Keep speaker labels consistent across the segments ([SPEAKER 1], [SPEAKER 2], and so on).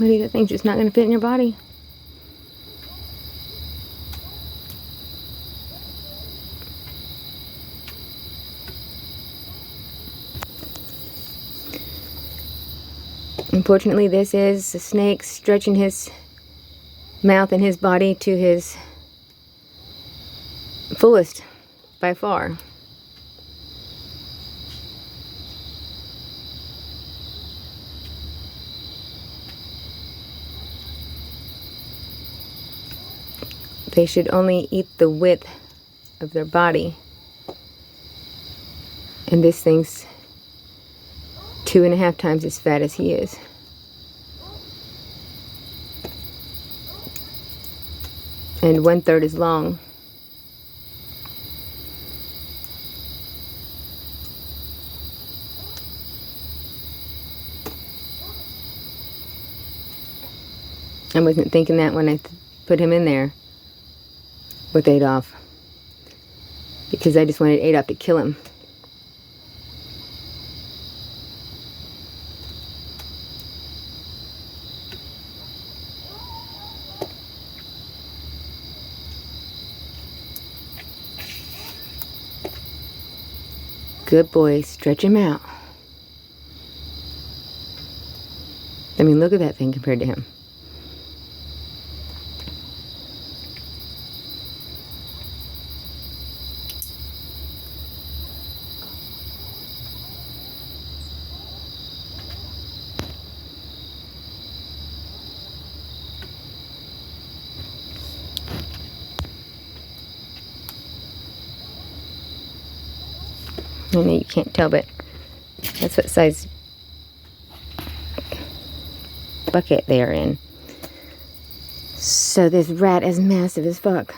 [SPEAKER 1] Maybe that thing's just not going to fit in your body. Unfortunately, this is a snake stretching his mouth and his body to his fullest by far. They should only eat the width of their body. And this thing's 2.5 times as fat as he is. And 1/3 as long. I wasn't thinking that when I put him in there with Adolf, because I just wanted Adolf to kill him. Good boy, stretch him out. I mean, look at that thing compared to him. I know you can't tell, but that's what size bucket they are in. So this rat is massive as fuck.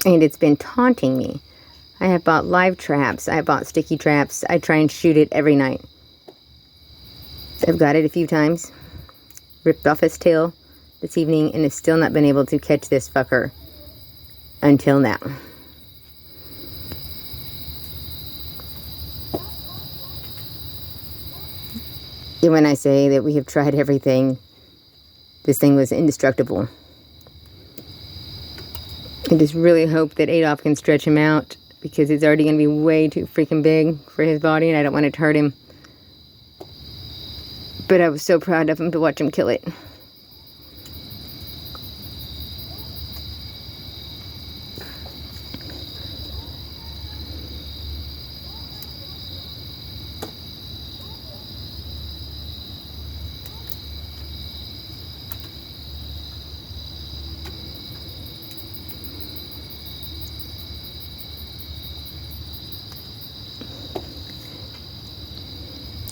[SPEAKER 1] And it's been taunting me. I have bought live traps. I bought sticky traps. I try and shoot it every night. I've got it a few times. Ripped off his tail this evening and have still not been able to catch this fucker until now. And when I say that we have tried everything, this thing was indestructible. I just really hope that Adolf can stretch him out, because it's already going to be way too freaking big for his body, and I don't want it to hurt him. But I was so proud of him to watch him kill it.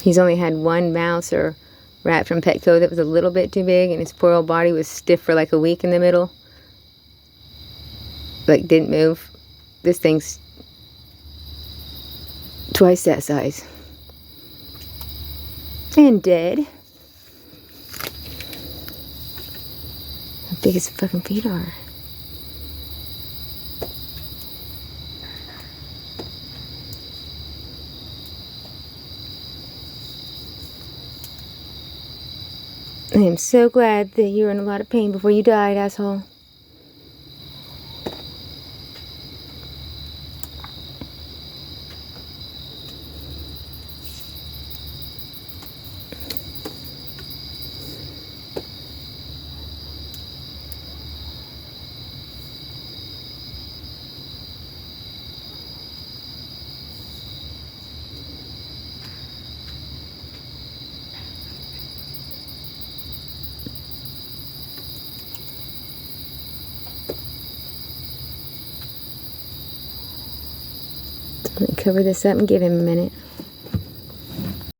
[SPEAKER 1] He's only had one mouse or rat from Petco that was a little bit too big, and his poor old body was stiff for like a week in the middle. Like, didn't move. This thing's twice that size. And dead. How big his fucking feet are. I am so glad that you were in a lot of pain before you died, asshole. Let me cover this up and give him a minute.